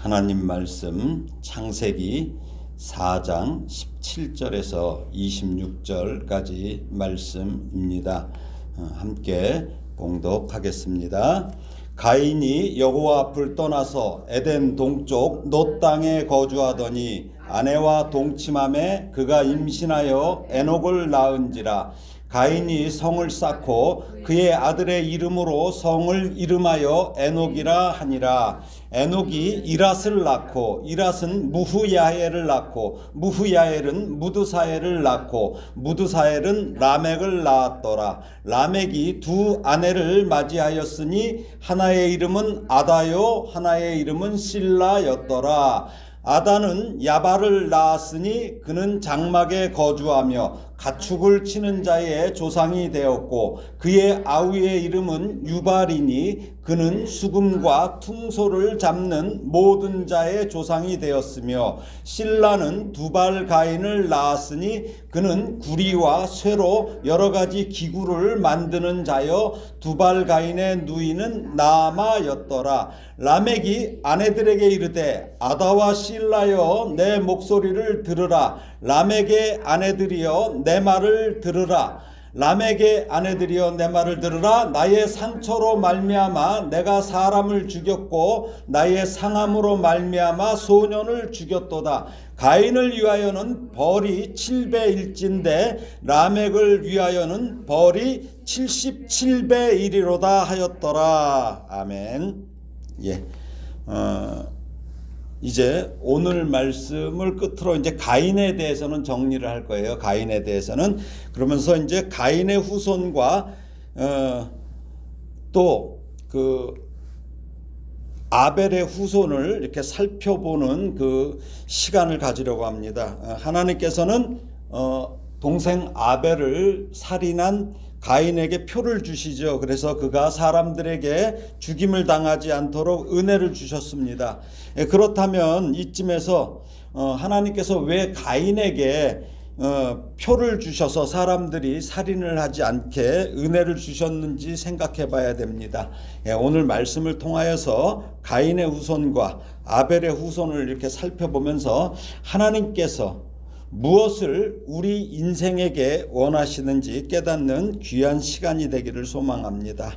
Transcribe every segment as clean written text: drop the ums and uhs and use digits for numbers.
하나님 말씀 창세기 4장 17절에서 26절까지 말씀입니다. 함께 봉독하겠습니다. 가인이 여호와 앞을 떠나서 에덴 동쪽 놋 땅에 거주하더니 아내와 동침함에 그가 임신하여 에녹을 낳은지라. 가인이 성을 쌓고 그의 아들의 이름으로 성을 이름하여 에녹이라 하니라. 에녹이 이랏을 낳고 이랏은 무후야엘을 낳고 무후야엘은 무드사엘을 낳고 무드사엘은 라멕을 낳았더라. 라멕이 두 아내를 맞이하였으니 하나의 이름은 아다요 하나의 이름은 실라였더라. 아다는 야발을 낳았으니 그는 장막에 거주하며 가축을 치는 자의 조상이 되었고 그의 아우의 이름은 유발이니 그는 수금과 퉁소를 잡는 모든 자의 조상이 되었으며 실라는 두발 가인을 낳았으니 그는 구리와 쇠로 여러 가지 기구를 만드는 자여 두발 가인의 누이는 나아마였더라. 라멕이 아내들에게 이르되 아다와 실라여 내 목소리를 들으라. 라멕의 아내들이여 내 말을 들으라. 라멕의 아내들이여 내 말을 들으라. 나의 상처로 말미암아 내가 사람을 죽였고 나의 상함으로 말미암아 소년을 죽였도다. 가인을 위하여는 벌이 7배일진데 라멕을 위하여는 벌이 77배이리로다 하였더라. 아멘. 이제 오늘 말씀을 끝으로 이제 가인에 대해서는 정리를 할 거예요. 가인에 대해서는. 그러면서 이제 가인의 후손과 또 그 아벨의 후손을 이렇게 살펴보는 그 시간을 가지려고 합니다. 하나님께서는 동생 아벨을 살인한 가인에게 표를 주시죠. 그래서 그가 사람들에게 죽임을 당하지 않도록 은혜를 주셨습니다. 그렇다면 이쯤에서 하나님께서 왜 가인에게 표를 주셔서 사람들이 살인을 하지 않게 은혜를 주셨는지 생각해 봐야 됩니다. 오늘 말씀을 통하여서 가인의 후손과 아벨의 후손을 이렇게 살펴보면서 하나님께서 무엇을 우리 인생에게 원하시는지 깨닫는 귀한 시간이 되기를 소망합니다.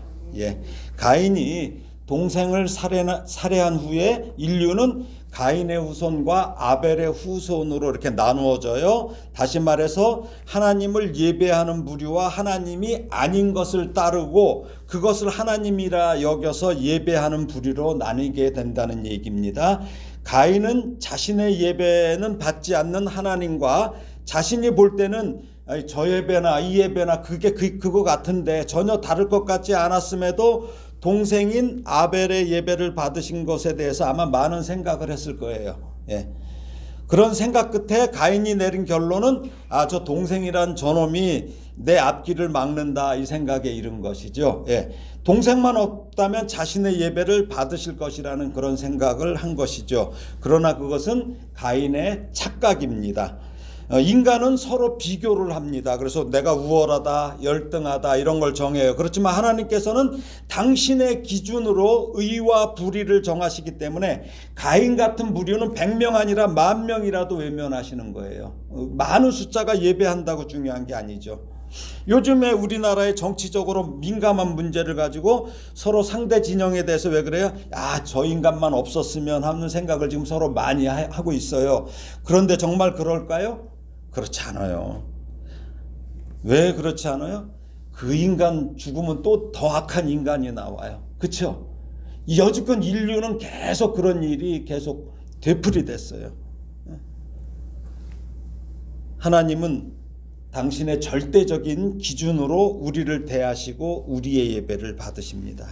가인이 동생을 살해한 후에 인류는 가인의 후손과 아벨의 후손으로 이렇게 나누어져요. 다시 말해서 하나님을 예배하는 부류와 하나님이 아닌 것을 따르고 그것을 하나님이라 여겨서 예배하는 부류로 나뉘게 된다는 얘기입니다. 가인은 자신의 예배는 받지 않는 하나님과 자신이 볼 때는 저 예배나 이 예배나 그거 같은데 전혀 다를 것 같지 않았음에도 동생인 아벨의 예배를 받으신 것에 대해서 아마 많은 생각을 했을 거예요. 그런 생각 끝에 가인이 내린 결론은 저 동생이란 저놈이 내 앞길을 막는다, 이 생각에 이른 것이죠. 동생만 없다면 자신의 예배를 받으실 것이라는 그런 생각을 한 것이죠. 그러나 그것은 가인의 착각입니다. 인간은 서로 비교를 합니다. 그래서 내가 우월하다, 열등하다 이런 걸 정해요. 그렇지만 하나님께서는 당신의 기준으로 의와 불의를 정하시기 때문에 가인 같은 부류는 100명 아니라 10,000명이라도 외면하시는 거예요. 많은 숫자가 예배한다고 중요한 게 아니죠. 요즘에 우리나라의 정치적으로 민감한 문제를 가지고 서로 상대 진영에 대해서 왜 그래요? 저 인간만 없었으면 하는 생각을 지금 서로 많이 하고 있어요. 그런데 정말 그럴까요? 그렇지 않아요. 왜 그렇지 않아요? 그 인간 죽으면 또 더 악한 인간이 나와요. 그렇죠? 여지껏 인류는 계속 그런 일이 계속 되풀이됐어요. 하나님은 당신의 절대적인 기준으로 우리를 대하시고 우리의 예배를 받으십니다.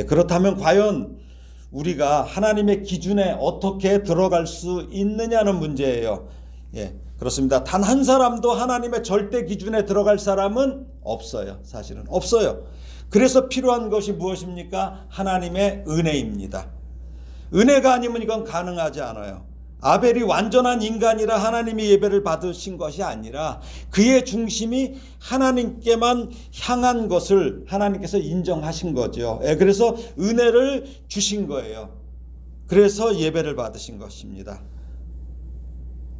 그렇다면 과연 우리가 하나님의 기준에 어떻게 들어갈 수 있느냐는 문제예요. 그렇습니다. 단 한 사람도 하나님의 절대 기준에 들어갈 사람은 없어요. 사실은 없어요. 그래서 필요한 것이 무엇입니까? 하나님의 은혜입니다. 은혜가 아니면 이건 가능하지 않아요. 아벨이 완전한 인간이라 하나님이 예배를 받으신 것이 아니라 그의 중심이 하나님께만 향한 것을 하나님께서 인정하신 거죠. 그래서 은혜를 주신 거예요. 그래서 예배를 받으신 것입니다.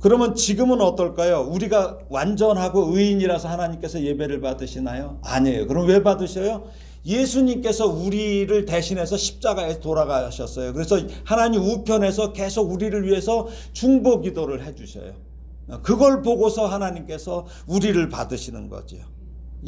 그러면 지금은 어떨까요? 우리가 완전하고 의인이라서 하나님께서 예배를 받으시나요? 아니에요. 그럼 왜 받으셔요? 예수님께서 우리를 대신해서 십자가에 돌아가셨어요. 그래서 하나님 우편에서 계속 우리를 위해서 중보 기도를 해주셔요. 그걸 보고서 하나님께서 우리를 받으시는 거죠.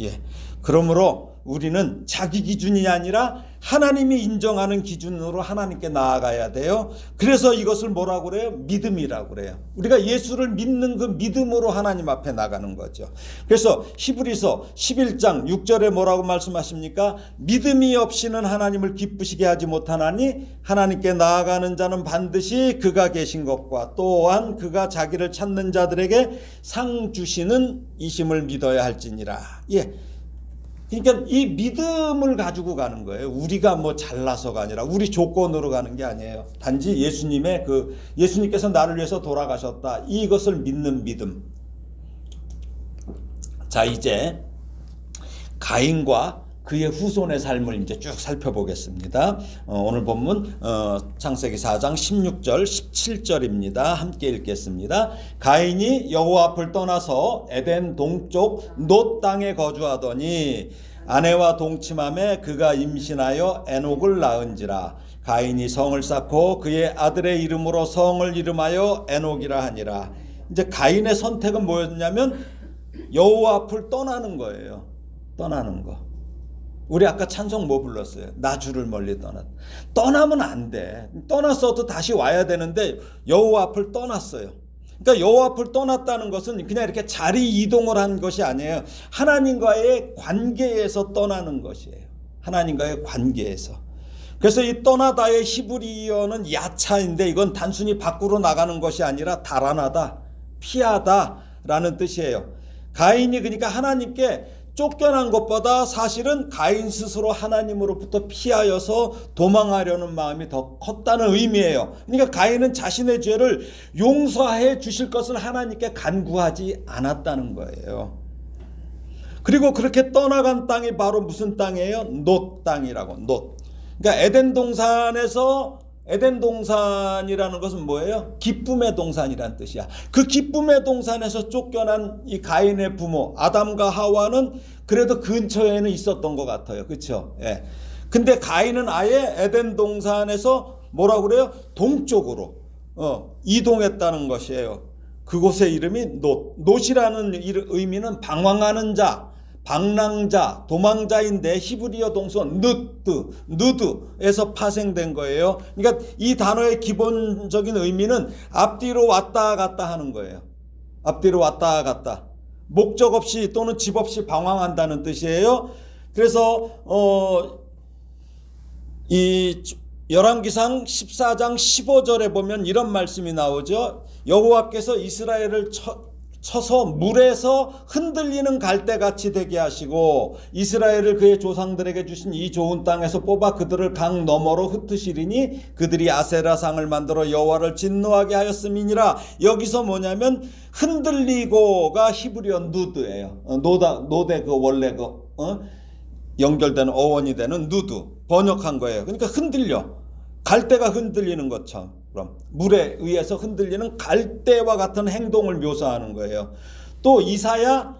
예. 그러므로 우리는 자기 기준이 아니라 하나님이 인정하는 기준으로 하나님께 나아가야 돼요. 그래서 이것을 뭐라고 그래요? 믿음이라고 그래요. 우리가 예수를 믿는 그 믿음으로 하나님 앞에 나가는 거죠. 그래서 히브리서 11장 6절에 뭐라고 말씀하십니까? 믿음이 없이는 하나님을 기쁘시게 하지 못하나니 하나님께 나아가는 자는 반드시 그가 계신 것과 또한 그가 자기를 찾는 자들에게 상 주시는 이심을 믿어야 할지니라. 예. 그러니까 이 믿음을 가지고 가는 거예요. 우리가 뭐 잘나서가 아니라 우리 조건으로 가는 게 아니에요. 단지 예수님께서 나를 위해서 돌아가셨다. 이것을 믿는 믿음. 자, 이제 가인과 그의 후손의 삶을 이제 쭉 살펴보겠습니다. 오늘 본문 창세기 4장 16절 17절입니다. 함께 읽겠습니다. 가인이 여호와 앞을 떠나서 에덴 동쪽 놋 땅에 거주하더니 아내와 동침함에 그가 임신하여 에녹을 낳은지라. 가인이 성을 쌓고 그의 아들의 이름으로 성을 이름하여 에녹이라 하니라. 이제 가인의 선택은 뭐였냐면 여호와 앞을 떠나는 거예요. 떠나는 거. 우리 아까 찬송 뭐 불렀어요? 나 주를 멀리 떠나면 안 돼. 떠났어도 다시 와야 되는데 여호와 앞을 떠났어요. 그러니까 여호와 앞을 떠났다는 것은 그냥 이렇게 자리 이동을 한 것이 아니에요. 하나님과의 관계에서 떠나는 것이에요. 하나님과의 관계에서. 그래서 이 떠나다의 히브리어는 야차인데 이건 단순히 밖으로 나가는 것이 아니라 달아나다, 피하다라는 뜻이에요. 가인이 그러니까 하나님께 쫓겨난 것보다 사실은 가인 스스로 하나님으로부터 피하여서 도망하려는 마음이 더 컸다는 의미예요. 그러니까 가인은 자신의 죄를 용서해 주실 것을 하나님께 간구하지 않았다는 거예요. 그리고 그렇게 떠나간 땅이 바로 무슨 땅이에요? 놋 땅이라고. 놋. 그러니까 에덴 동산이라는 것은 뭐예요? 기쁨의 동산이라는 뜻이야. 그 기쁨의 동산에서 쫓겨난 이 가인의 부모 아담과 하와는 그래도 근처에는 있었던 것 같아요. 그렇죠? 예. 근데 가인은 아예 에덴 동산에서 뭐라고 그래요? 동쪽으로 이동했다는 것이에요. 그곳의 이름이 놋. 놋이라는 의미는 방황하는 자, 방랑자, 도망자인데 히브리어 동서 느드에서 파생된 거예요. 그러니까 이 단어의 기본적인 의미는 앞뒤로 왔다 갔다 하는 거예요. 앞뒤로 왔다 갔다. 목적 없이 또는 집 없이 방황한다는 뜻이에요. 그래서 이 열왕기상 14장 15절에 보면 이런 말씀이 나오죠. 여호와께서 이스라엘을 쳐서 물에서 흔들리는 갈대같이 되게 하시고 이스라엘을 그의 조상들에게 주신 이 좋은 땅에서 뽑아 그들을 강 너머로 흩으시리니 그들이 아세라상을 만들어 여호와를 진노하게 하였음이니라. 여기서 뭐냐면 흔들리고가 히브리어 누드예요. 노대 그 원래 연결되는 어원이 되는 누드 번역한 거예요. 그러니까 흔들려. 갈대가 흔들리는 것처럼 물에 의해서 흔들리는 갈대와 같은 행동을 묘사하는 거예요. 또 이사야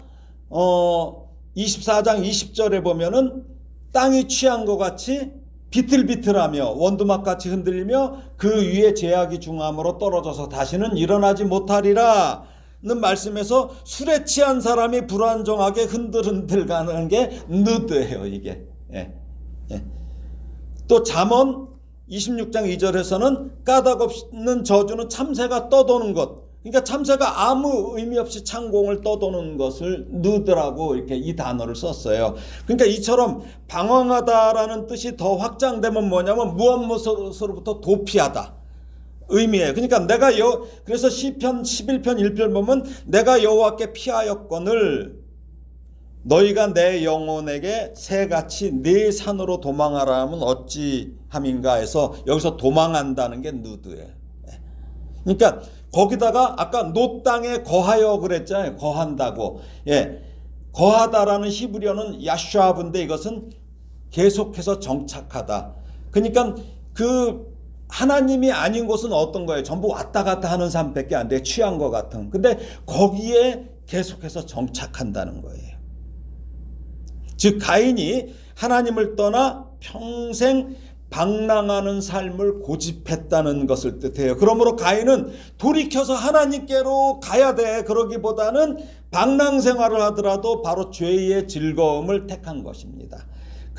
24장 20절에 보면은 땅이 취한 것 같이 비틀비틀하며 원두막같이 흔들리며 그 위에 제약이 중함으로 떨어져서 다시는 일어나지 못하리라 는 말씀에서 술에 취한 사람이 불안정하게 흔들흔들 가는 게 느드예요. 이게. 예. 또 잠언 26장 2절에서는 까닭 없는 저주는 참새가 떠도는 것. 그러니까 참새가 아무 의미 없이 창공을 떠도는 것을 느드라고 이렇게 이 단어를 썼어요. 그러니까 이처럼 방황하다라는 뜻이 더 확장되면 뭐냐면 무엇으로부터 도피하다. 의미예요. 그러니까 그래서 시편 11편 1편 보면 내가 여호와께 피하였거늘 너희가 내 영혼에게 새같이 네 산으로 도망하라 하면 어찌함인가 해서 여기서 도망한다는 게 누드예요. 그러니까 거기다가 아까 놋 땅에 거하여 그랬잖아요. 거한다고. 예. 거하다라는 히브리어는 야슈아브인데 이것은 계속해서 정착하다. 그러니까 그 하나님이 아닌 곳은 어떤 거예요? 전부 왔다 갔다 하는 삶밖에 안 돼. 취한 것 같은. 근데 거기에 계속해서 정착한다는 거예요. 즉 가인이 하나님을 떠나 평생 방랑하는 삶을 고집했다는 것을 뜻해요. 그러므로 가인은 돌이켜서 하나님께로 가야 돼. 그러기보다는 방랑 생활을 하더라도 바로 죄의 즐거움을 택한 것입니다.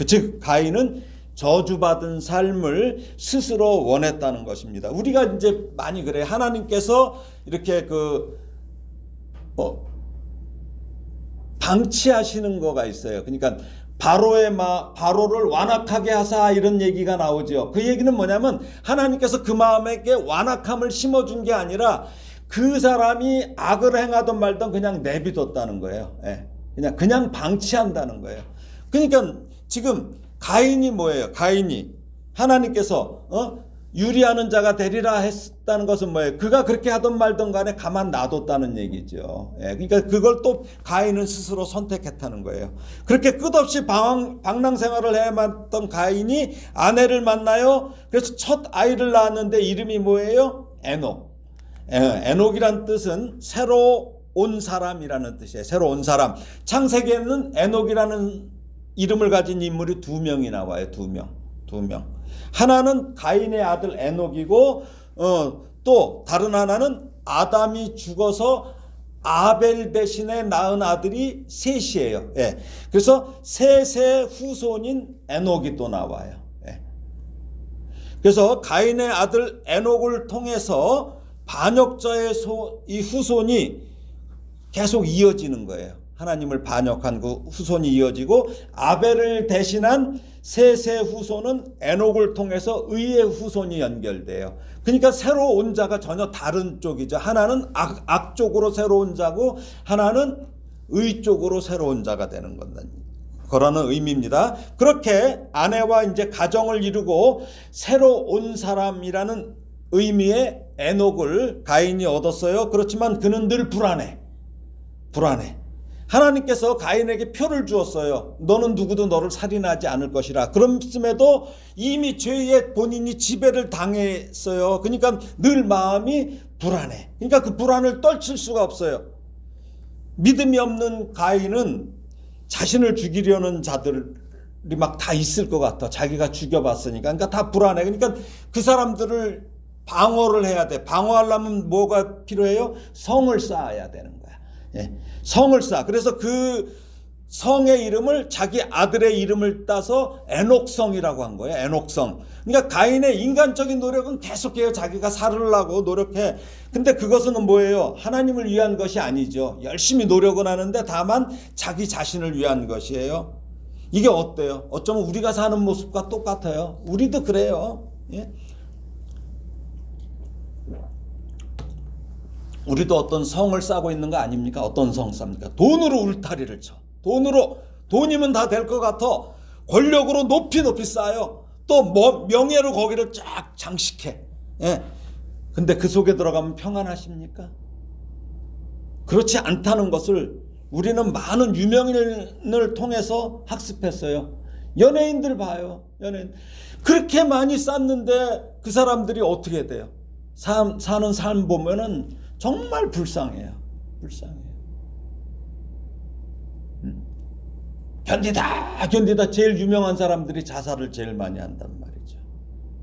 즉 가인은 저주받은 삶을 스스로 원했다는 것입니다. 우리가 이제 많이 그래. 하나님께서 이렇게 방치하시는 거가 있어요. 그러니까 바로를 완악하게 하사 이런 얘기가 나오죠. 그 얘기는 뭐냐면 하나님께서 그 마음에게 완악함을 심어준 게 아니라 그 사람이 악을 행하던 말던 그냥 내비뒀다는 거예요. 예. 그냥 방치한다는 거예요. 그러니까 지금 가인이 뭐예요? 가인이 하나님께서 유리하는 자가 되리라 했다는 것은 뭐예요? 그가 그렇게 하던 말던 간에 가만 놔뒀다는 얘기죠. 예, 그러니까 그걸 또 가인은 스스로 선택했다는 거예요. 그렇게 끝없이 방랑 생활을 해왔던 가인이 아내를 만나요. 그래서 첫 아이를 낳았는데 이름이 뭐예요? 에녹. 에녹이란 뜻은 새로 온 사람이라는 뜻이에요. 새로 온 사람. 창세기에는 에녹이라는 이름을 가진 인물이 2명이 나와요. 2명. 하나는 가인의 아들 에녹이고 또 다른 하나는 아담이 죽어서 아벨 대신에 낳은 아들이 셋이에요. 예. 그래서 셋의 후손인 에녹이 또 나와요. 예. 그래서 가인의 아들 에녹을 통해서 반역자의 이 후손이 계속 이어지는 거예요. 하나님을 반역한 그 후손이 이어지고 아벨을 대신한 셋의 후손은 에녹을 통해서 의의 후손이 연결돼요. 그러니까 새로 온 자가 전혀 다른 쪽이죠. 하나는 악 쪽으로 새로 온 자고 하나는 의 쪽으로 새로 온 자가 되는 거라는 의미입니다. 그렇게 아내와 이제 가정을 이루고 새로 온 사람이라는 의미의 에녹을 가인이 얻었어요. 그렇지만 그는 늘 불안해. 하나님께서 가인에게 표를 주었어요. 너는 누구도 너를 살인하지 않을 것이라. 그럼에도 이미 죄에 본인이 지배를 당했어요. 그러니까 늘 마음이 불안해. 그러니까 그 불안을 떨칠 수가 없어요. 믿음이 없는 가인은 자신을 죽이려는 자들이 막 다 있을 것 같아. 자기가 죽여봤으니까. 그러니까 다 불안해. 그러니까 그 사람들을 방어를 해야 돼. 방어하려면 뭐가 필요해요? 성을 쌓아야 되는 거야. 예, 성을 쌓아. 그래서 그 성의 이름을 자기 아들의 이름을 따서 에녹성이라고 한 거예요. 에녹성. 그러니까 가인의 인간적인 노력은 계속해요. 자기가 살으려고 노력해. 근데 그것은 뭐예요? 하나님을 위한 것이 아니죠. 열심히 노력은 하는데 다만 자기 자신을 위한 것이에요. 이게 어때요? 어쩌면 우리가 사는 모습과 똑같아요. 우리도 그래요. 예? 우리도 어떤 성을 쌓고 있는 거 아닙니까? 어떤 성 쌉니까? 돈으로 울타리를 쳐. 돈이면 다 될 것 같아. 권력으로 높이 쌓아요. 또 명예로 거기를 쫙 장식해. 예. 근데 그 속에 들어가면 평안하십니까? 그렇지 않다는 것을 우리는 많은 유명인을 통해서 학습했어요. 연예인들 봐요. 연예인. 그렇게 많이 쌓는데 그 사람들이 어떻게 돼요? 사는 삶 보면은 정말 불쌍해요. 견디다 제일 유명한 사람들이 자살을 제일 많이 한단 말이죠.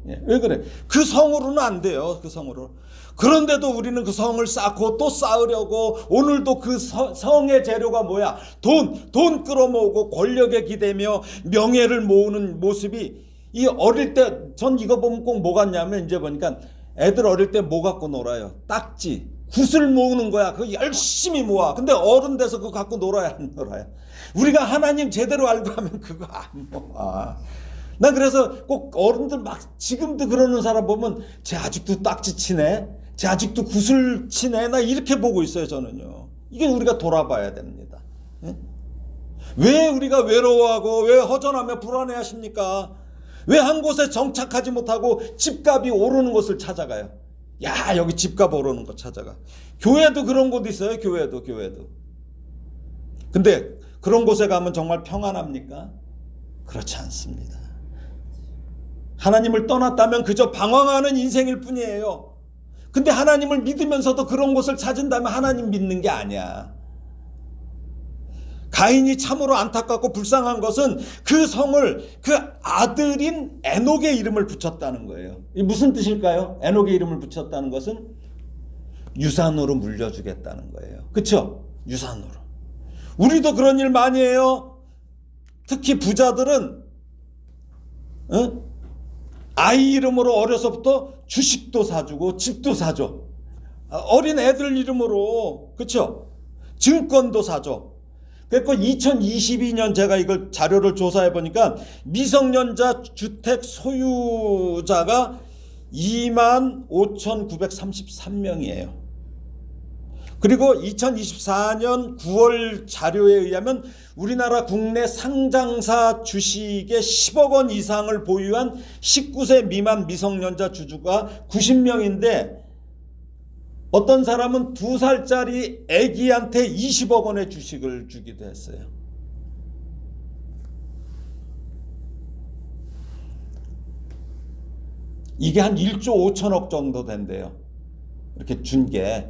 예, 왜 그래? 그 성으로는 안 돼요. 그 성으로. 그런데도 우리는 그 성을 쌓고 또 쌓으려고 오늘도 그 성의 재료가 뭐야? 돈 끌어모으고 권력에 기대며 명예를 모으는 모습이 이 어릴 때 전 이거 보면 꼭 뭐 같냐면 이제 보니까 애들 어릴 때 뭐 갖고 놀아요? 딱지. 굿을 모으는 거야. 그거 열심히 모아. 근데 어른 돼서 그거 갖고 놀아야 안 놀아요? 우리가 하나님 제대로 알고 하면 그거 안 모아. 난 그래서 꼭 어른들 막 지금도 그러는 사람 보면 쟤 아직도 딱지 치네. 쟤 아직도 굿을 치네. 나 이렇게 보고 있어요, 저는요. 이게 우리가 돌아봐야 됩니다. 예? 왜 우리가 외로워하고 왜 허전하며 불안해하십니까? 왜 한 곳에 정착하지 못하고 집값이 오르는 곳을 찾아가요? 야, 여기 집값 오르는 거 찾아가. 교회도 그런 곳 있어요. 교회도. 근데 그런 곳에 가면 정말 평안합니까? 그렇지 않습니다. 하나님을 떠났다면 그저 방황하는 인생일 뿐이에요. 근데 하나님을 믿으면서도 그런 곳을 찾은다면 하나님 믿는 게 아니야. 가인이 참으로 안타깝고 불쌍한 것은 그 성을 그 아들인 에녹의 이름을 붙였다는 거예요. 이 무슨 뜻일까요? 에녹의 이름을 붙였다는 것은 유산으로 물려주겠다는 거예요. 그렇죠? 유산으로. 우리도 그런 일 많이 해요. 특히 부자들은 아이 이름으로 어려서부터 주식도 사주고 집도 사줘. 어린 애들 이름으로. 그렇죠? 증권도 사줘. 그래서 2022년 제가 이걸 자료를 조사해 보니까 미성년자 주택 소유자가 25,933명이에요. 그리고 2024년 9월 자료에 의하면 우리나라 국내 상장사 주식의 10억 원 이상을 보유한 19세 미만 미성년자 주주가 90명인데 어떤 사람은 2살짜리 아기한테 20억 원의 주식을 주기도 했어요. 이게 한 1조 5천억 정도 된대요. 이렇게 준 게.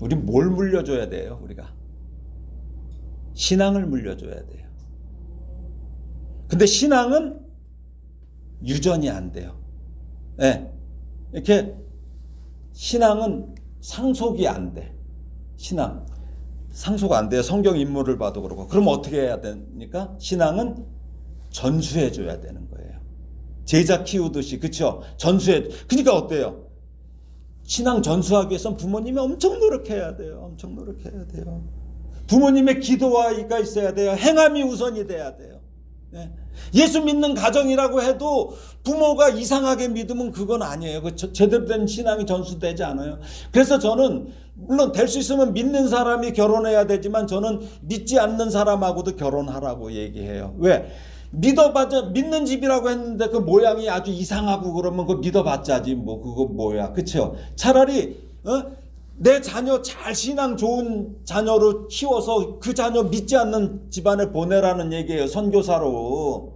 우리 뭘 물려줘야 돼요? 우리가 신앙을 물려줘야 돼요. 근데 신앙은 유전이 안 돼요. 네. 이렇게 신앙은 상속이 안 돼. 신앙 상속 안 돼요. 성경 인물을 봐도 그렇고. 그럼 어떻게 해야 됩니까? 신앙은 전수해 줘야 되는 거예요. 제자 키우듯이. 그렇죠? 전수해. 그러니까 어때요? 신앙 전수하기 위해서는 부모님이 엄청 노력해야 돼요. 엄청 노력해야 돼요. 부모님의 기도가 있어야 돼요. 행함이 우선이 돼야 돼요. 네. 예수 믿는 가정이라고 해도 부모가 이상하게 믿으면 그건 아니에요. 그 제대로 된 신앙이 전수되지 않아요. 그래서 저는 물론 될 수 있으면 믿는 사람이 결혼해야 되지만 저는 믿지 않는 사람하고도 결혼하라고 얘기해요. 왜? 믿어봤자 믿는 집이라고 했는데 그 모양이 아주 이상하고 그러면 그거 믿어봤자지 뭐 그거 뭐야. 그쵸? 차라리 내 자녀 잘 신앙 좋은 자녀로 키워서 그 자녀 믿지 않는 집안에 보내라는 얘기예요. 선교사로.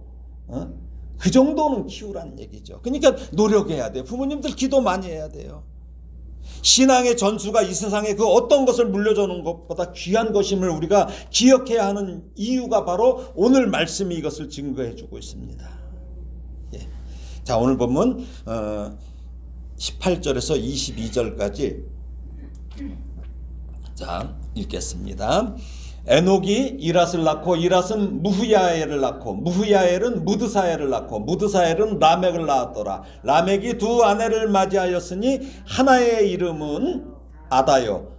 그 정도는 키우라는 얘기죠. 그러니까 노력해야 돼요. 부모님들 기도 많이 해야 돼요. 신앙의 전수가 이 세상에 그 어떤 것을 물려주는 것보다 귀한 것임을 우리가 기억해야 하는 이유가 바로 오늘 말씀이 이것을 증거해 주고 있습니다. 예. 자, 오늘 보면 18절에서 22절까지 자, 읽겠습니다. 에녹이 이랏을 낳고 이랏은 무후야엘을 낳고 무후야엘은 무드사엘을 낳고 무드사엘은 라멕을 낳았더라. 라멕이 두 아내를 맞이하였으니 하나의 이름은 아다요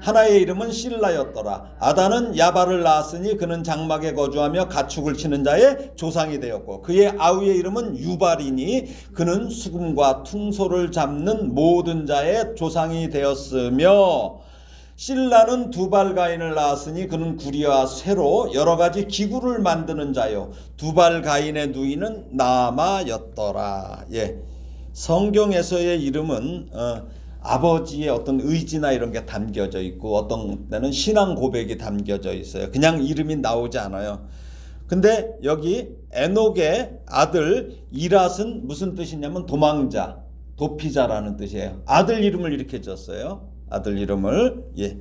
하나의 이름은 실라였더라. 아다는 야발을 낳았으니 그는 장막에 거주하며 가축을 치는 자의 조상이 되었고 그의 아우의 이름은 유발이니 그는 수금과 퉁소를 잡는 모든 자의 조상이 되었으며 실라는 두발가인을 낳았으니 그는 구리와 쇠로 여러 가지 기구를 만드는 자요 두발 가인의 누이는 나마였더라. 예, 성경에서의 이름은 아버지의 어떤 의지나 이런 게 담겨져 있고 어떤 때는 신앙 고백이 담겨져 있어요. 그냥 이름이 나오지 않아요. 근데 여기 에녹의 아들 이랏은 무슨 뜻이냐면 도망자, 도피자라는 뜻이에요. 아들 이름을 이렇게 졌어요. 아들 이름을. 예.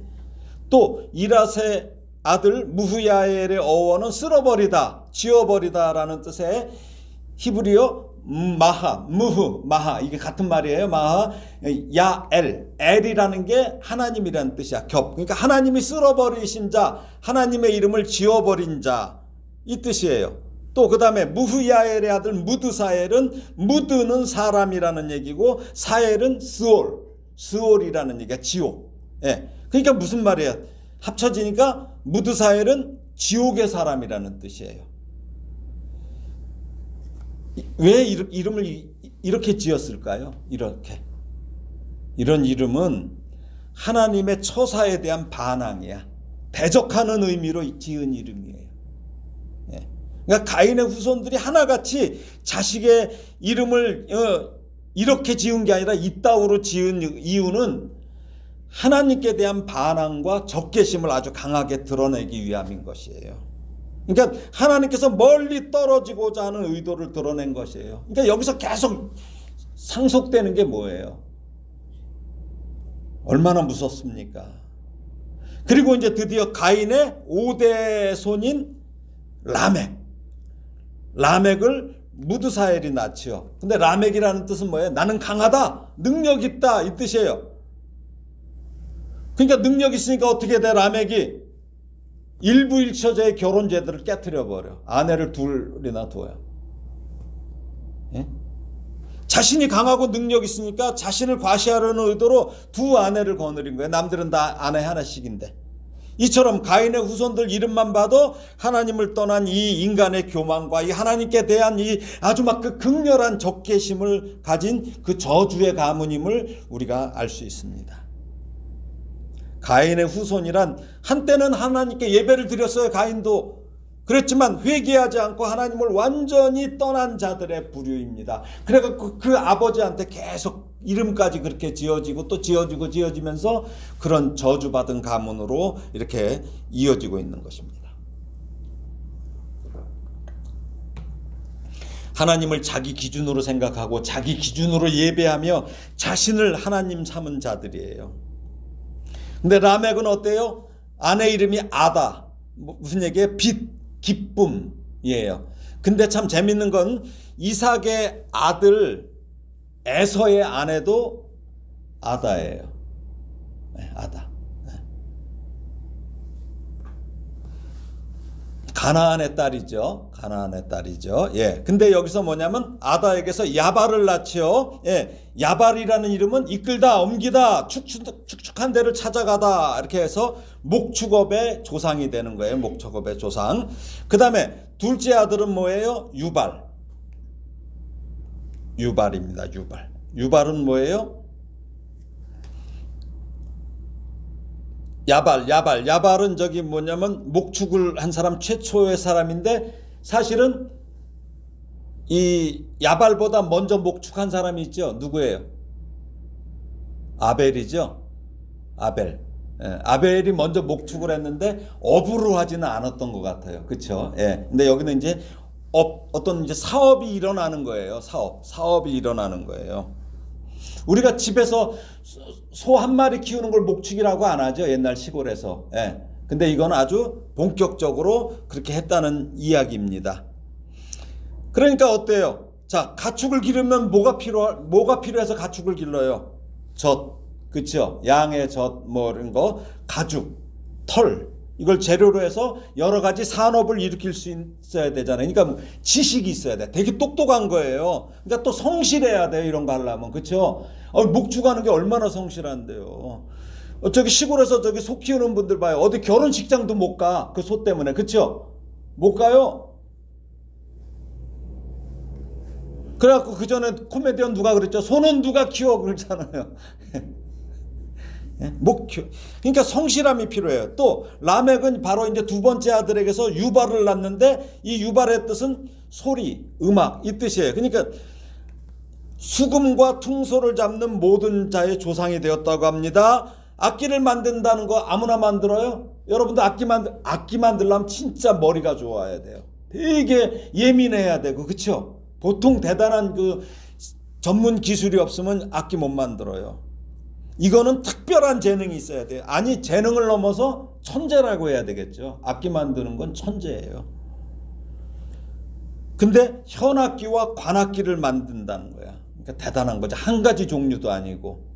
또 이랏의 아들 무후야엘의 어원은 쓸어버리다, 지워버리다라는 뜻의 히브리어 마하, 무후, 마하, 이게 같은 말이에요. 마하, 야엘, 엘이라는 게 하나님이라는 뜻이야. 겹. 그러니까 하나님이 쓸어버리신 자, 하나님의 이름을 지워버린 자, 이 뜻이에요. 또 그 다음에 무후야엘의 아들 무드사엘은 무드는 사람이라는 얘기고 사엘은 스올이라는 얘기가 지옥. 예. 그러니까 무슨 말이에요? 합쳐지니까 무드사엘은 지옥의 사람이라는 뜻이에요. 왜 이름을 이렇게 지었을까요? 이런 이름은 하나님의 처사에 대한 반항이야. 대적하는 의미로 지은 이름이에요. 예. 그러니까 가인의 후손들이 하나같이 자식의 이름을 이렇게 지은 게 아니라 이따위로 지은 이유는 하나님께 대한 반항과 적개심을 아주 강하게 드러내기 위함인 것이에요. 그러니까 하나님께서 멀리 떨어지고자 하는 의도를 드러낸 것이에요. 그러니까 여기서 계속 상속되는 게 뭐예요? 얼마나 무섭습니까? 그리고 이제 드디어 가인의 5대 손인 라멕을 무드사엘이 낳지요. 근데 라멕이라는 뜻은 뭐예요? 나는 강하다, 능력 있다, 이 뜻이에요. 그러니까 능력 있으니까 어떻게 돼? 라멕이 일부일처제의 결혼 제도를 깨트려 버려. 아내를 둘이나 두어요. 예? 자신이 강하고 능력 있으니까 자신을 과시하려는 의도로 두 아내를 거느린 거예요. 남들은 다 아내 하나씩인데. 이처럼 가인의 후손들 이름만 봐도 하나님을 떠난 이 인간의 교만과 이 하나님께 대한 이 아주 막 그 극렬한 적개심을 가진 그 저주의 가문임을 우리가 알 수 있습니다. 가인의 후손이란 한때는 하나님께 예배를 드렸어요. 가인도. 그랬지만 회개하지 않고 하나님을 완전히 떠난 자들의 부류입니다. 그래서 그 아버지한테 계속 이름까지 그렇게 지어지고 또 지어지면서 그런 저주받은 가문으로 이렇게 이어지고 있는 것입니다. 하나님을 자기 기준으로 생각하고 자기 기준으로 예배하며 자신을 하나님 삼은 자들이에요. 근데 라멕은 어때요? 아내 이름이 아다. 무슨 얘기예요? 빛, 기쁨이에요. 근데 참 재밌는 건 이삭의 아들 에서의 아내도 아다예요. 네, 아다. 네. 가나안의 딸이죠. 가나안의 딸이죠. 예. 근데 여기서 뭐냐면 아다에게서 야발을 낳지요. 예. 야발이라는 이름은 이끌다, 옮기다, 축축한 데를 찾아가다 이렇게 해서 목축업의 조상이 되는 거예요. 목축업의 조상. 그 다음에 둘째 아들은 뭐예요? 유발입니다. 유발은 뭐예요? 야발은 저기 뭐냐면 목축을 한 사람 최초의 사람인데 사실은 이 야발보다 먼저 목축한 사람이 있죠. 누구예요? 아벨이죠. 아벨. 예, 아벨이 먼저 목축을 했는데 업으로 하지는 않았던 것 같아요. 그렇죠? 예. 근데 여기는 이제 어떤 이제 사업이 일어나는 거예요. 사업이 일어나는 거예요. 우리가 집에서 소 한 마리 키우는 걸 목축이라고 안 하죠. 옛날 시골에서. 예. 근데 이건 아주 본격적으로 그렇게 했다는 이야기입니다. 그러니까 어때요? 자, 가축을 기르면 뭐가 필요해서 가축을 길러요? 젖, 그렇죠? 양의 젖, 뭐 이런 거, 가죽, 털, 이걸 재료로 해서 여러 가지 산업을 일으킬 수 있어야 되잖아요. 그러니까 지식이 있어야 돼. 되게 똑똑한 거예요. 그러니까 또 성실해야 돼요. 이런 거 하려면, 그렇죠? 목축하는 게 얼마나 성실한데요. 저기 시골에서 저기 소 키우는 분들 봐요. 어디 결혼식장도 못 가. 그 소 때문에, 그렇죠? 못 가요. 그래갖고 그 전에 코미디언 누가 그랬죠? 소는 누가 키워 그러잖아요. 그러니까 성실함이 필요해요. 또 라멕은 바로 이제 두 번째 아들에게서 유발을 낳는데 이 유발의 뜻은 소리, 음악 이 뜻이에요. 그러니까 수금과 퉁소를 잡는 모든 자의 조상이 되었다고 합니다. 악기를 만든다는 거 아무나 만들어요? 여러분들 악기 만들려면 진짜 머리가 좋아야 돼요. 되게 예민해야 되고, 그렇죠? 보통 대단한 그 전문 기술이 없으면 악기 못 만들어요. 이거는 특별한 재능이 있어야 돼요. 아니, 재능을 넘어서 천재라고 해야 되겠죠. 악기 만드는 건 천재예요. 근데 현악기와 관악기를 만든다는 거야. 그러니까 대단한 거죠. 한 가지 종류도 아니고.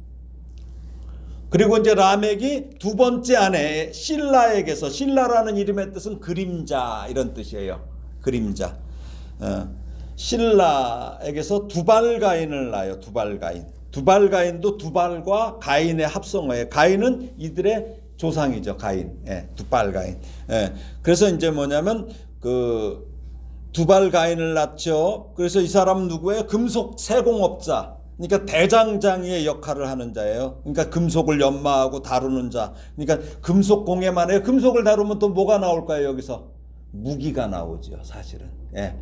그리고 이제 라멕이 두 번째 아내 실라에게서, 실라라는 이름의 뜻은 그림자 이런 뜻이에요. 그림자. 실라에게서 두발가인을 낳아요. 두발가인도 두발과 가인의 합성어예요. 가인은 이들의 조상이죠. 가인. 예, 두발가인. 예, 그래서 이제 뭐냐면 그 두발가인을 낳죠. 그래서 이 사람은 누구예요? 금속 세공업자. 그러니까 대장장이의 역할을 하는 자예요. 그러니까 금속을 연마하고 다루는 자. 그러니까 금속 공예만 해요. 금속을 다루면 또 뭐가 나올까요? 여기서 무기가 나오죠. 사실은. 예.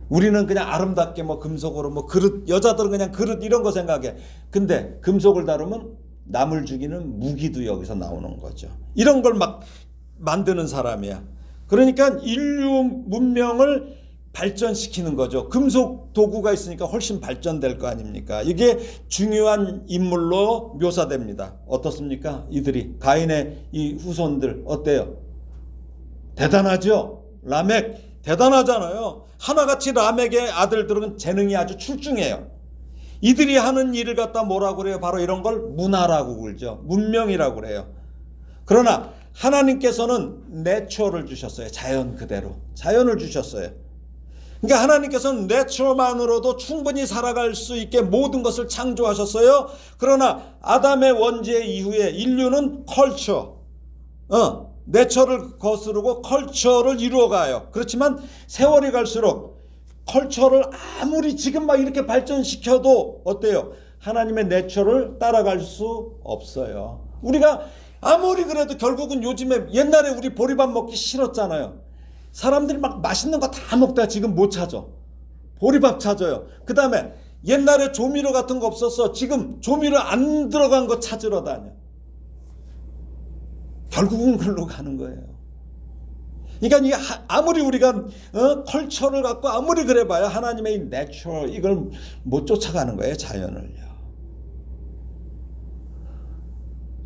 우리는 그냥 아름답게 뭐 금속으로 뭐 그릇, 여자들은 그냥 그릇 이런 거 생각해. 근데 금속을 다루면 남을 죽이는 무기도 여기서 나오는 거죠. 이런 걸 막 만드는 사람이야. 그러니까 인류 문명을 발전시키는 거죠. 금속 도구가 있으니까 훨씬 발전될 거 아닙니까? 이게 중요한 인물로 묘사됩니다. 어떻습니까? 이들이 가인의 이 후손들 어때요? 대단하죠? 라멕 대단하잖아요. 하나같이 라멕의 아들들은 재능이 아주 출중해요. 이들이 하는 일을 갖다 뭐라고 그래요? 바로 이런 걸 문화라고 그러죠. 문명이라고 그래요. 그러나 하나님께서는 내추럴을 주셨어요. 자연 그대로. 자연을 주셨어요. 그러니까 하나님께서는 내추럴만으로도 충분히 살아갈 수 있게 모든 것을 창조하셨어요. 그러나 아담의 원죄 이후에 인류는 컬처, 내처를 거스르고 컬처를 이루어가요. 그렇지만 세월이 갈수록 컬처를 아무리 지금 막 이렇게 발전시켜도 어때요? 하나님의 내처를 따라갈 수 없어요. 우리가 아무리 그래도 결국은 요즘에 옛날에 우리 보리밥 먹기 싫었잖아요. 사람들이 막 맛있는 거 다 먹다가 지금 못 찾아. 보리밥 찾아요. 그 다음에 옛날에 조미료 같은 거 없었어. 지금 조미료 안 들어간 거 찾으러 다녀. 결국은 그걸로 가는 거예요. 그러니까 아무리 우리가 컬처를 갖고 아무리 그래봐야 하나님의 이 내추럴 이걸 못 쫓아가는 거예요. 자연을요.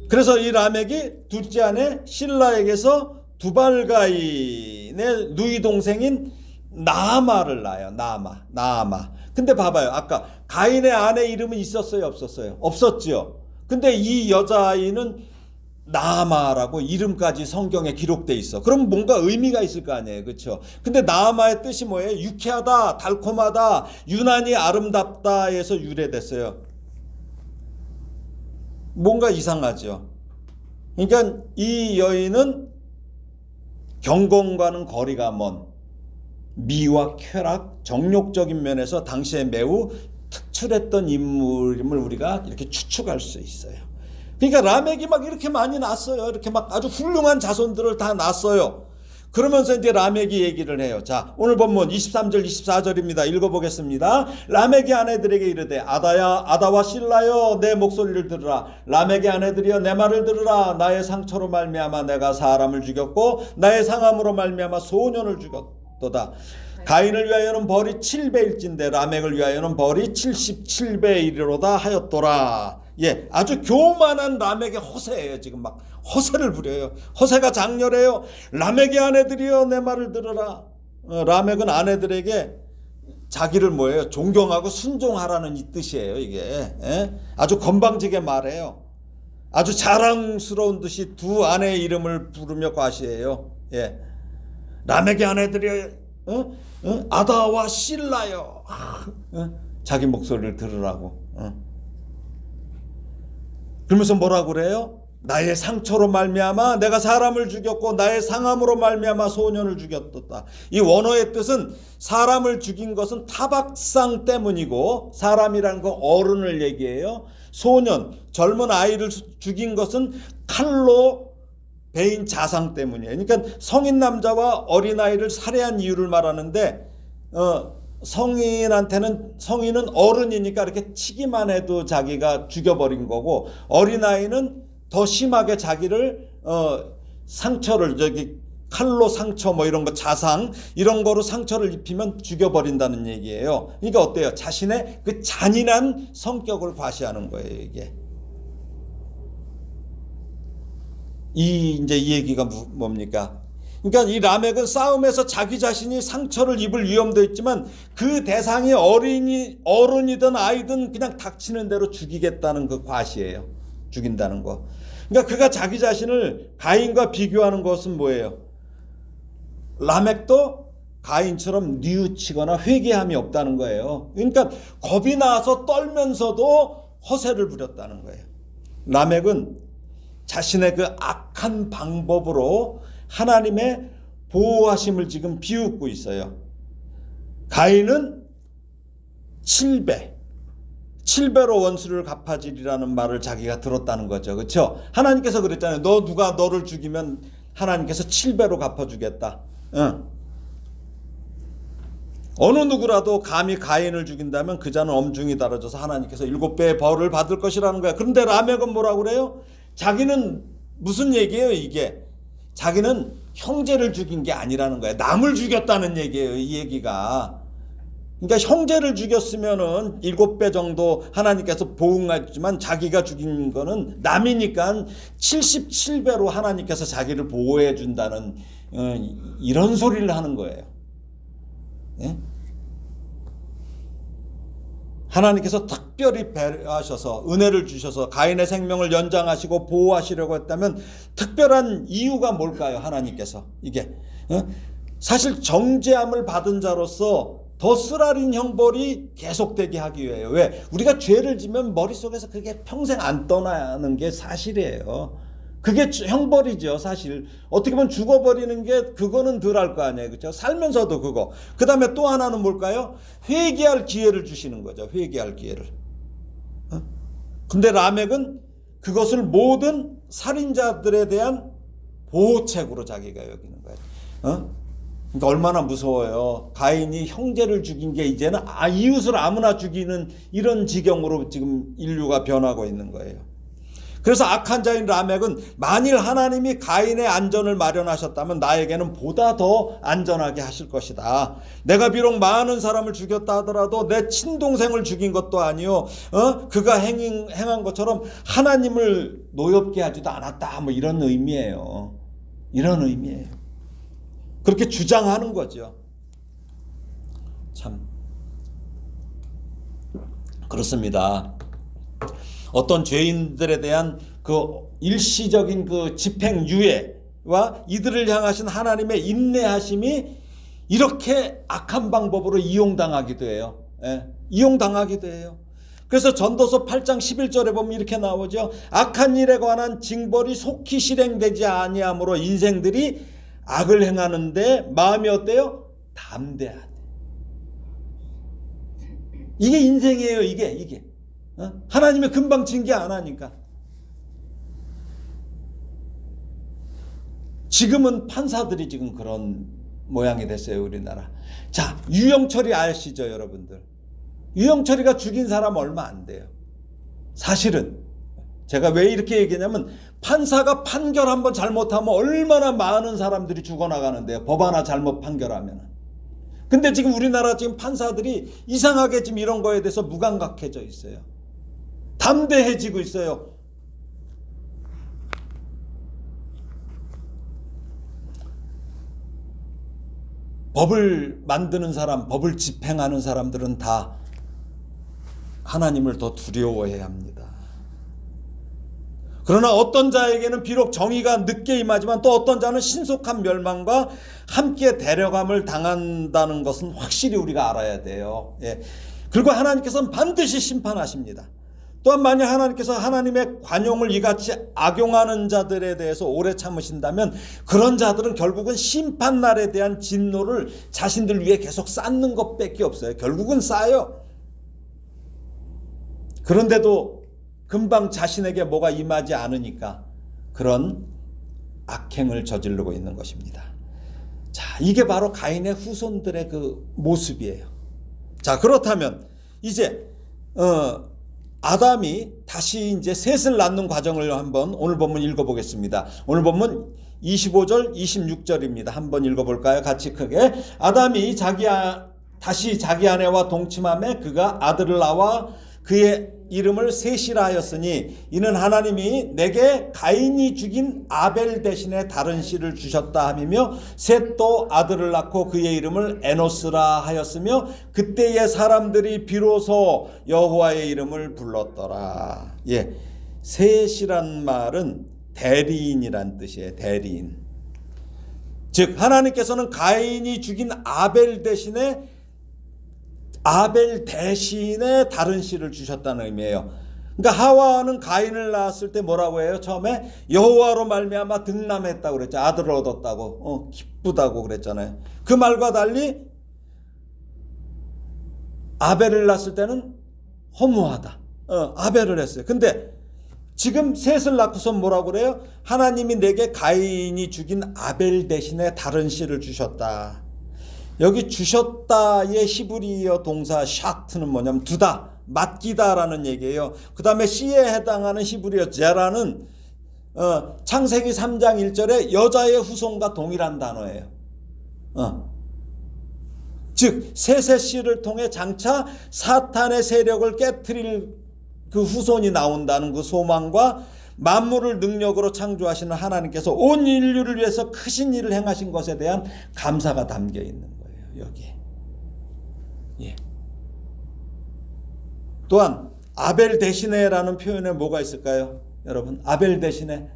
그래서 이 라멕이 둘째 아내 실라에게서 두발가인의 누이 동생인 나아마를 낳아요. 나아마. 근데 봐봐요. 아까 가인의 아내 이름은 있었어요? 없었어요? 없었죠. 근데 이 여자아이는 나아마라고 이름까지 성경에 기록돼 있어. 그럼 뭔가 의미가 있을 거 아니에요. 그렇죠? 근데 나아마의 뜻이 뭐예요? 유쾌하다, 달콤하다, 유난히 아름답다에서 유래됐어요. 뭔가 이상하죠. 그러니까 이 여인은 경건과는 거리가 먼 미와 쾌락, 정욕적인 면에서 당시에 매우 특출했던 인물임을 우리가 이렇게 추측할 수 있어요. 그러니까 라멕이 막 이렇게 많이 낳았어요. 이렇게 막 아주 훌륭한 자손들을 다 낳았어요. 그러면서 이제 라멕이 얘기를 해요. 자, 오늘 본문 23절 24절입니다. 읽어보겠습니다. 라멕의 아내들에게 이르되 아다와 실라여 내 목소리를 들으라. 라멕의 아내들이여 내 말을 들으라. 나의 상처로 말미암아 내가 사람을 죽였고 나의 상함으로 말미암아 소년을 죽였도다. 가인을 위하여는 벌이 7배일진데 라멕을 위하여는 벌이 77배이리로다 하였도라. 예, 아주 교만한 라멕의 허세예요. 지금 막 허세를 부려요. 허세가 장렬해요. 라멕의 아내들이여 내 말을 들으라. 라멕은 아내들에게 자기를 뭐예요? 존경하고 순종하라는 이 뜻이에요. 이게 아주 건방지게 말해요. 아주 자랑스러운 듯이 두 아내의 이름을 부르며 과시해요. 예, 라멕의 아내들이여 아다와 실라여 자기 목소리를 들으라고. 그러면서 뭐라고 그래요? 나의 상처로 말미암아 내가 사람을 죽였고 나의 상함으로 말미암아 소년을 죽였도다. 이 원어의 뜻은 사람을 죽인 것은 타박상 때문이고 사람이라는 건 어른을 얘기해요. 소년, 젊은 아이를 죽인 것은 칼로 베인 자상 때문이에요. 그러니까 성인 남자와 어린아이를 살해한 이유를 말하는데 성인은 어른이니까 이렇게 치기만 해도 자기가 죽여버린 거고 어린아이는 더 심하게 자기를 상처를 칼로 상처 뭐 이런 거 자상 이런 거로 상처를 입히면 죽여버린다는 얘기예요. 그러니까 어때요? 자신의 그 잔인한 성격을 과시하는 거예요. 이게 이제 이 얘기가 뭡니까? 그러니까 이 라멕은 싸움에서 자기 자신이 상처를 입을 위험도 있지만 그 대상이 어른이든 아이든 그냥 닥치는 대로 죽이겠다는 그 과시예요. 죽인다는 거. 그러니까 그가 자기 자신을 가인과 비교하는 것은 뭐예요? 라멕도 가인처럼 뉘우치거나 회개함이 없다는 거예요. 그러니까 겁이 나서 떨면서도 허세를 부렸다는 거예요. 라멕은 자신의 그 악한 방법으로 하나님의 보호하심을 지금 비웃고 있어요. 가인은 7배로 원수를 갚아지리라는 말을 자기가 들었다는 거죠. 그렇죠? 하나님께서 그랬잖아요. 누가 너를 죽이면 하나님께서 7배로 갚아주겠다. 어느 누구라도 감히 가인을 죽인다면 그 자는 엄중히 다뤄져서 하나님께서 7배의 벌을 받을 것이라는 거야. 그런데 라멕은 뭐라고 그래요? 자기는 무슨 얘기예요 이게? 자기는 형제를 죽인 게 아니라는 거예요. 남을 죽였다는 얘기예요, 이 얘기가. 그러니까 형제를 죽였으면은 7배 정도 하나님께서 보응하지만 자기가 죽인 거는 남이니까 77배로 하나님께서 자기를 보호해 준다는 이런 소리를 하는 거예요. 예? 하나님께서 특별히 배려하셔서 은혜를 주셔서 가인의 생명을 연장하시고 보호하시려고 했다면 특별한 이유가 뭘까요? 하나님께서 이게 사실 정죄함을 받은 자로서 더 쓰라린 형벌이 계속되게 하기 위해요. 왜? 우리가 죄를 지면 머릿속에서 그게 평생 안 떠나는 게 사실이에요. 그게 형벌이죠, 사실. 어떻게 보면 죽어버리는 게 그거는 덜 할 거 아니에요. 그렇죠? 살면서도 그거. 그 다음에 또 하나는 뭘까요? 회개할 기회를 주시는 거죠. 회개할 기회를. 근데 라멕은 그것을 모든 살인자들에 대한 보호책으로 자기가 여기는 거예요. 그러니까 얼마나 무서워요. 가인이 형제를 죽인 게 이제는 이웃을 아무나 죽이는 이런 지경으로 지금 인류가 변하고 있는 거예요. 그래서 악한 자인 라멕은 만일 하나님이 가인의 안전을 마련하셨다면 나에게는 보다 더 안전하게 하실 것이다. 내가 비록 많은 사람을 죽였다 하더라도 내 친동생을 죽인 것도 아니요, 그가 행한 것처럼 하나님을 노엽게 하지도 않았다. 뭐 이런 의미예요. 이런 의미예요. 그렇게 주장하는 거죠. 참 그렇습니다. 어떤 죄인들에 대한 그 일시적인 그 집행유예와 이들을 향하신 하나님의 인내하심이 이렇게 악한 방법으로 이용당하기도 해요. 예, 이용당하기도 해요. 그래서 전도서 8장 11절에 보면 이렇게 나오죠. 악한 일에 관한 징벌이 속히 실행되지 아니하므로 인생들이 악을 행하는데 마음이 어때요? 담대하대. 이게 인생이에요. 이게. 하나님의 금방 징계 안 하니까. 지금은 판사들이 지금 그런 모양이 됐어요, 우리나라. 자, 유영철이 아시죠, 여러분들? 유영철이가 죽인 사람 얼마 안 돼요. 사실은 제가 왜 이렇게 얘기하냐면 판사가 판결 한번 잘못하면 얼마나 많은 사람들이 죽어나가는데요, 법 하나 잘못 판결하면. 근데 지금 우리나라 지금 판사들이 이상하게 지금 이런 거에 대해서 무감각해져 있어요. 담대해지고 있어요. 법을 만드는 사람, 법을 집행하는 사람들은 다 하나님을 더 두려워해야 합니다. 그러나 어떤 자에게는 비록 정의가 늦게 임하지만 또 어떤 자는 신속한 멸망과 함께 데려감을 당한다는 것은 확실히 우리가 알아야 돼요. 예. 그리고 하나님께서는 반드시 심판하십니다. 또한 만약 하나님께서 하나님의 관용을 이같이 악용하는 자들에 대해서 오래 참으신다면 그런 자들은 결국은 심판날에 대한 진노를 자신들 위해 계속 쌓는 것밖에 없어요. 결국은 쌓여요. 그런데도 금방 자신에게 뭐가 임하지 않으니까 그런 악행을 저지르고 있는 것입니다. 자, 이게 바로 가인의 후손들의 그 모습이에요. 자, 그렇다면 이제 아담이 다시 이제 셋을 낳는 과정을 한번 오늘 본문 읽어보겠습니다. 오늘 본문 25절 26절입니다. 한번 읽어볼까요? 같이 크게. 아담이 다시 자기 아내와 동침하며 그가 아들을 낳아 그의 이름을 셋이라 하였으니 이는 하나님이 내게 가인이 죽인 아벨 대신에 다른 씨를 주셨다 함이며 셋도 아들을 낳고 그의 이름을 에노스라 하였으며 그때의 사람들이 비로소 여호와의 이름을 불렀더라. 예, 셋이란 말은 대리인이란 뜻이에요. 대리인. 즉 하나님께서는 가인이 죽인 아벨 대신에 다른 씨를 주셨다는 의미예요. 그러니까 하와는 가인을 낳았을 때 뭐라고 해요? 처음에 여호와로 말미암아 득남했다고 그랬죠. 아들을 얻었다고, 기쁘다고 그랬잖아요. 그 말과 달리 아벨을 낳았을 때는 허무하다. 아벨을 했어요. 근데 지금 셋을 낳고서 뭐라고 그래요? 하나님이 내게 가인이 죽인 아벨 대신에 다른 씨를 주셨다. 여기 주셨다의 히브리어 동사 샤트는 뭐냐면 두다, 맡기다라는 얘기예요. 그 다음에 씨에 해당하는 히브리어 제라는 창세기 3장 1절에 여자의 후손과 동일한 단어예요. 즉 셋의 씨를 통해 장차 사탄의 세력을 깨트릴 그 후손이 나온다는 그 소망과 만물을 능력으로 창조하시는 하나님께서 온 인류를 위해서 크신 일을 행하신 것에 대한 감사가 담겨 있는 거예요. 여기에. 예. 또한 아벨 대신에라는 표현에 뭐가 있을까요? 여러분, 아벨 대신에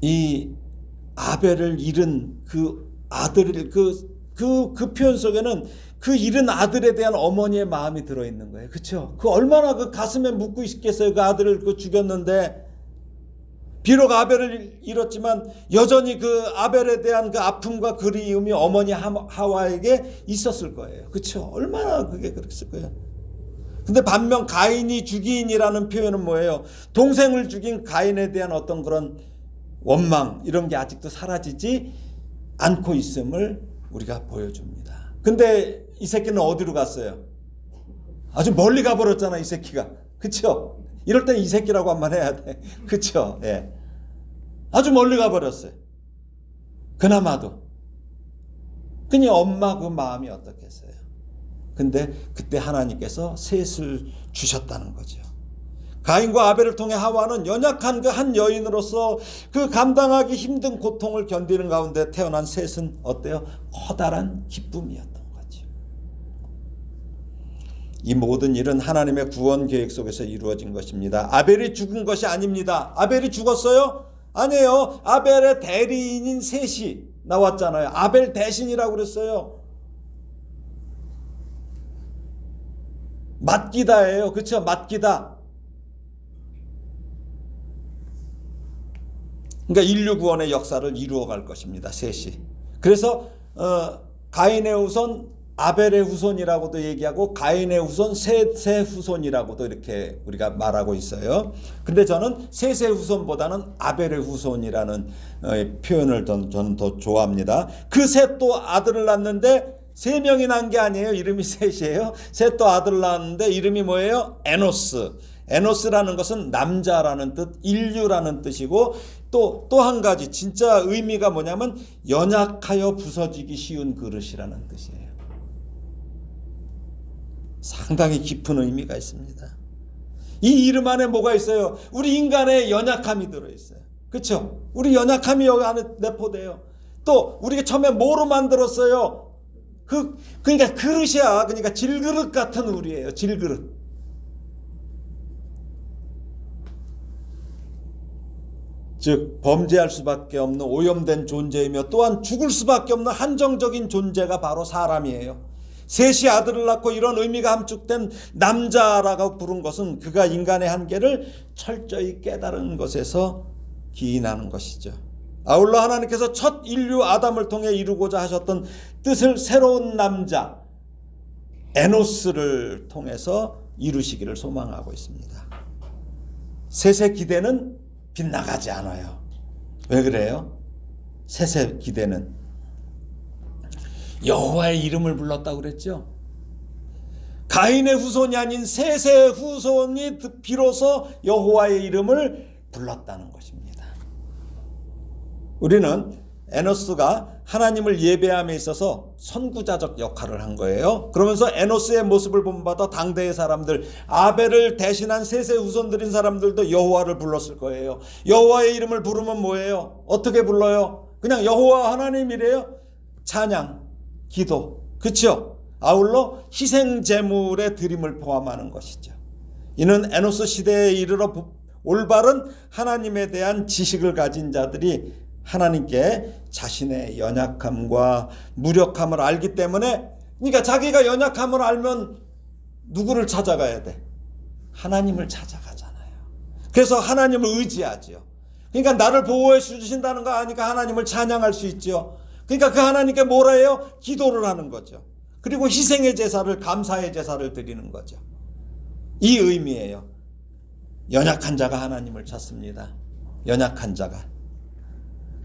이 아벨을 잃은 그 아들을 그 표현 속에는 그 잃은 아들에 대한 어머니의 마음이 들어있는 거예요. 그렇죠? 그 얼마나 그 가슴에 묻고 있겠어요. 그 아들을 그 죽였는데 비록 아벨을 잃었지만 여전히 그 아벨에 대한 그 아픔과 그리움이 어머니 하와에게 있었을 거예요. 그렇죠? 얼마나 그게 그랬을 거예요. 근데 반면 가인이 죽인이라는 표현은 뭐예요? 동생을 죽인 가인에 대한 어떤 그런 원망 이런 게 아직도 사라지지 않고 있음을 우리가 보여줍니다. 근데 이 새끼는 어디로 갔어요? 아주 멀리 가버렸잖아 이 새끼가. 그쵸? 이럴 땐 이 새끼라고 한 번 해야 돼. 그쵸? 예. 아주 멀리 가버렸어요. 그나마도. 그니 엄마 그 마음이 어떻겠어요? 근데 그때 하나님께서 셋을 주셨다는 거죠. 가인과 아벨을 통해 하와는 연약한 그 한 여인으로서 그 감당하기 힘든 고통을 견디는 가운데 태어난 셋은 어때요? 커다란 기쁨이었던 거죠. 이 모든 일은 하나님의 구원 계획 속에서 이루어진 것입니다. 아벨이 죽은 것이 아닙니다. 아벨이 죽었어요? 아니에요. 아벨의 대리인인 셋이 나왔잖아요. 아벨 대신이라고 그랬어요. 맞기다예요. 그렇죠? 맞기다. 그러니까 인류 구원의 역사를 이루어갈 것입니다. 셋이. 그래서 가인의 후손, 아벨의 후손이라고도 얘기하고 가인의 후손, 셋의 후손이라고도 이렇게 우리가 말하고 있어요. 근데 저는 셋의 후손보다는 아벨의 후손이라는 표현을 저는 더 좋아합니다. 그 셋도 아들을 낳는데 세 명이 난 게 아니에요. 이름이 셋이에요. 셋도 아들을 낳았는데 이름이 뭐예요? 에노스. 에노스라는 것은 남자라는 뜻, 인류라는 뜻이고 또 한 가지 진짜 의미가 뭐냐면 연약하여 부서지기 쉬운 그릇이라는 뜻이에요. 상당히 깊은 의미가 있습니다. 이 이름 안에 뭐가 있어요? 우리 인간의 연약함이 들어있어요. 그렇죠? 우리 연약함이 여기 안에 내포돼요. 또 우리가 처음에 뭐로 만들었어요? 그러니까 그릇이야. 그러니까 질그릇 같은 우리예요. 질그릇. 즉 범죄할 수밖에 없는 오염된 존재이며 또한 죽을 수밖에 없는 한정적인 존재가 바로 사람이에요. 셋이 아들을 낳고 이런 의미가 함축된 남자라고 부른 것은 그가 인간의 한계를 철저히 깨달은 것에서 기인하는 것이죠. 아울러 하나님께서 첫 인류 아담을 통해 이루고자 하셨던 뜻을 새로운 남자 에노스를 통해서 이루시기를 소망하고 있습니다. 셋의 기대는 빗나가지 않아요. 왜 그래요? 셋의 기대는 여호와의 이름을 불렀다고 그랬죠. 가인의 후손이 아닌 셋의 후손이 비로소 여호와의 이름을 불렀다는 것입니다. 우리는 에노스가 하나님을 예배함에 있어서 선구자적 역할을 한 거예요. 그러면서 에노스의 모습을 본받아 당대의 사람들, 아벨을 대신한 셋의 후손들인 사람들도 여호와를 불렀을 거예요. 여호와의 이름을 부르면 뭐예요? 어떻게 불러요? 그냥 여호와 하나님이래요. 찬양, 기도, 그렇죠? 아울러 희생 제물의 드림을 포함하는 것이죠. 이는 에노스 시대에 이르러 올바른 하나님에 대한 지식을 가진 자들이 하나님께 자신의 연약함과 무력함을 알기 때문에, 그러니까 자기가 연약함을 알면 누구를 찾아가야 돼? 하나님을 찾아가잖아요. 그래서 하나님을 의지하죠. 그러니까 나를 보호해 주신다는 거 아니까 하나님을 찬양할 수 있죠. 그러니까 그 하나님께 뭐라 해요? 기도를 하는 거죠. 그리고 희생의 제사를, 감사의 제사를 드리는 거죠. 이 의미예요. 연약한 자가 하나님을 찾습니다. 연약한 자가.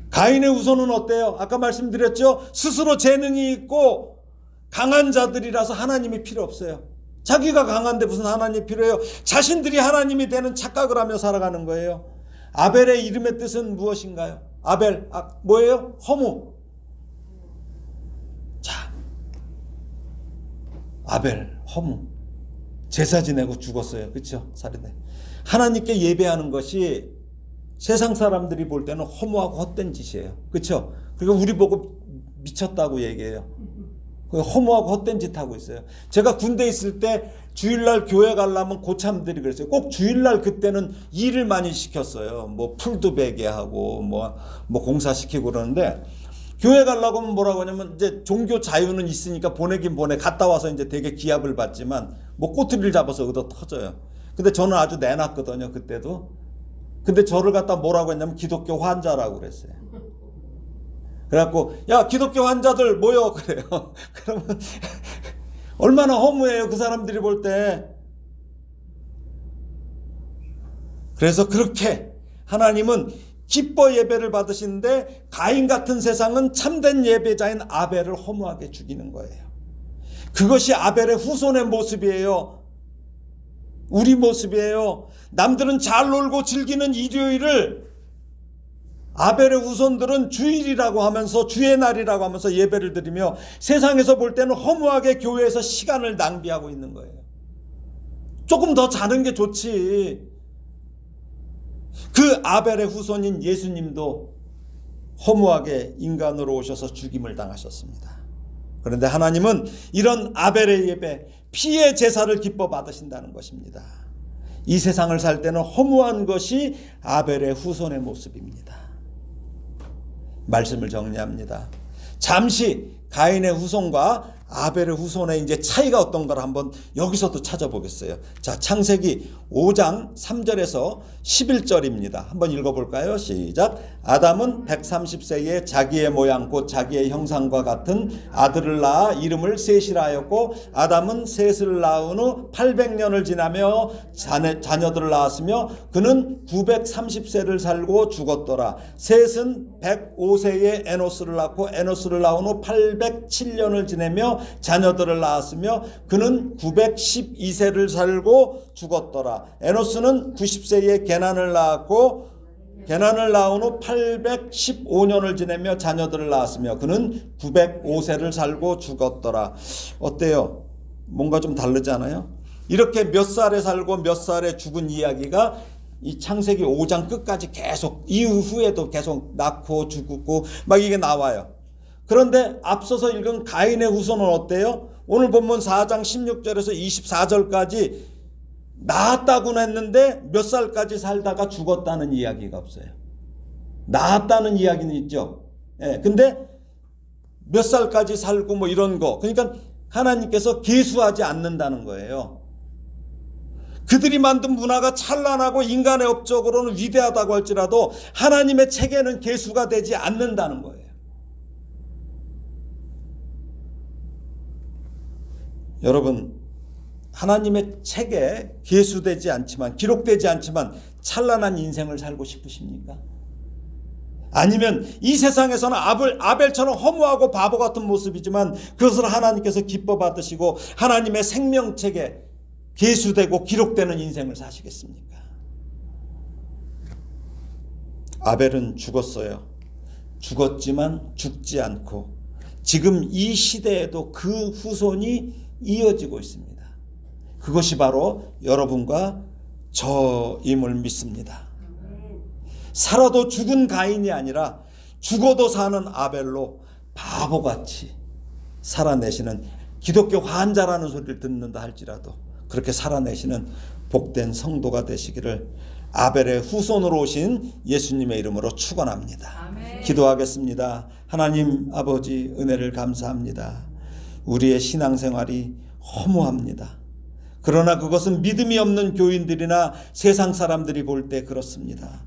가인의 후손은 어때요? 아까 말씀드렸죠? 스스로 재능이 있고 강한 자들이라서 하나님이 필요 없어요. 자기가 강한데 무슨 하나님이 필요해요? 자신들이 하나님이 되는 착각을 하며 살아가는 거예요. 아벨의 이름의 뜻은 무엇인가요? 아벨, 뭐예요? 허무. 자, 아벨, 허무. 제사 지내고 죽었어요. 그렇죠? 살인해. 하나님께 예배하는 것이 세상 사람들이 볼 때는 허무하고 헛된 짓이에요. 그렇죠? 그리고 우리 보고 미쳤다고 얘기해요. 허무하고 헛된 짓 하고 있어요. 제가 군대 있을 때 주일날 교회 가려면 고참들이 그랬어요. 꼭 주일날 그때는 일을 많이 시켰어요. 뭐 풀도 베게 하고 뭐 공사시키고 그러는데, 교회 가려고 하면 뭐라고 하냐면, 이제 종교 자유는 있으니까 보내긴 보내. 갔다 와서 이제 되게 기합을 받지만 뭐 꼬투리를 잡아서 얻어 터져요. 근데 저는 아주 내놨거든요, 그때도. 근데 저를 갖다 뭐라고 했냐면 기독교 환자라고 그랬어요. 그래갖고 야, 기독교 환자들 모여 그래요. 그러면 얼마나 허무해요, 그 사람들이 볼 때. 그래서 그렇게 하나님은 기뻐 예배를 받으시는데, 가인 같은 세상은 참된 예배자인 아벨을 허무하게 죽이는 거예요. 그것이 아벨의 후손의 모습이에요. 우리 모습이에요. 남들은 잘 놀고 즐기는 일요일을 아벨의 후손들은 주일이라고 하면서, 주의 날이라고 하면서 예배를 드리며, 세상에서 볼 때는 허무하게 교회에서 시간을 낭비하고 있는 거예요. 조금 더 자는 게 좋지. 그 아벨의 후손인 예수님도 허무하게 인간으로 오셔서 죽임을 당하셨습니다. 그런데 하나님은 이런 아벨의 예배, 피의 제사를 기뻐 받으신다는 것입니다. 이 세상을 살 때는 허무한 것이 아벨의 후손의 모습입니다. 말씀을 정리합니다. 잠시 가인의 후손과 아벨의 후손의 이제 차이가 어떤가를 한번 여기서도 찾아보겠어요. 자, 창세기 5장 3절에서 11절입니다. 한번 읽어볼까요? 시작. 아담은 130세에 자기의 모양 곧 자기의 형상과 같은 아들을 낳아 이름을 셋이라 하였고, 아담은 셋을 낳은 후 800년을 지나며 자녀들을 낳았으며 그는 930세를 살고 죽었더라. 셋은 105세에 에노스를 낳고 에노스를 낳은 후 807년을 지내며 자녀들을 낳았으며 그는 912세를 살고 죽었더라. 에노스는 90세에 게난을 낳았고 게난을 낳은 후 815년을 지내며 자녀들을 낳았으며 그는 905세를 살고 죽었더라. 어때요? 뭔가 좀 다르지 않아요? 이렇게 몇 살에 살고 몇 살에 죽은 이야기가 이 창세기 5장 끝까지 계속, 이후에도 계속 낳고 죽고 막 이게 나와요. 그런데 앞서서 읽은 가인의 후손은 어때요? 오늘 본문 4장 16절에서 24절까지 낳았다고는 했는데 몇 살까지 살다가 죽었다는 이야기가 없어요. 낳았다는 이야기는 있죠. 예, 근데 몇 살까지 살고 뭐 이런 거. 그러니까 하나님께서 계수하지 않는다는 거예요. 그들이 만든 문화가 찬란하고 인간의 업적으로는 위대하다고 할지라도 하나님의 책에는 계수가 되지 않는다는 거예요. 여러분, 하나님의 책에 계수되지 않지만, 기록되지 않지만 찬란한 인생을 살고 싶으십니까? 아니면 이 세상에서는 아벨처럼 허무하고 바보 같은 모습이지만 그것을 하나님께서 기뻐 받으시고 하나님의 생명책에 계수되고 기록되는 인생을 사시겠습니까? 아벨은 죽었어요. 죽었지만 죽지 않고 지금 이 시대에도 그 후손이 이어지고 있습니다. 그것이 바로 여러분과 저임을 믿습니다. 살아도 죽은 가인이 아니라 죽어도 사는 아벨로 바보같이 살아내시는, 기독교 환자라는 소리를 듣는다 할지라도 그렇게 살아내시는 복된 성도가 되시기를 아벨의 후손으로 오신 예수님의 이름으로 축원합니다. 아멘. 기도하겠습니다. 하나님 아버지, 은혜를 감사합니다. 우리의 신앙생활이 허무합니다. 그러나 그것은 믿음이 없는 교인들이나 세상 사람들이 볼 때 그렇습니다.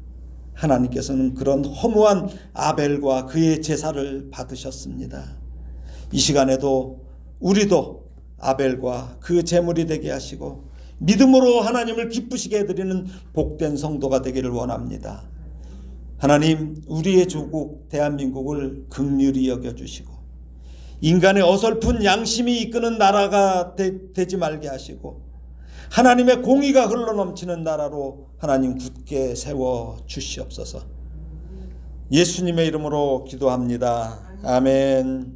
하나님께서는 그런 허무한 아벨과 그의 제사를 받으셨습니다. 이 시간에도 우리도 아벨과 그 제물이 되게 하시고 믿음으로 하나님을 기쁘시게 해드리는 복된 성도가 되기를 원합니다. 하나님, 우리의 조국 대한민국을 긍휼히 여겨주시고 인간의 어설픈 양심이 이끄는 나라가 되지 말게 하시고 하나님의 공의가 흘러넘치는 나라로 하나님 굳게 세워 주시옵소서. 예수님의 이름으로 기도합니다. 아멘.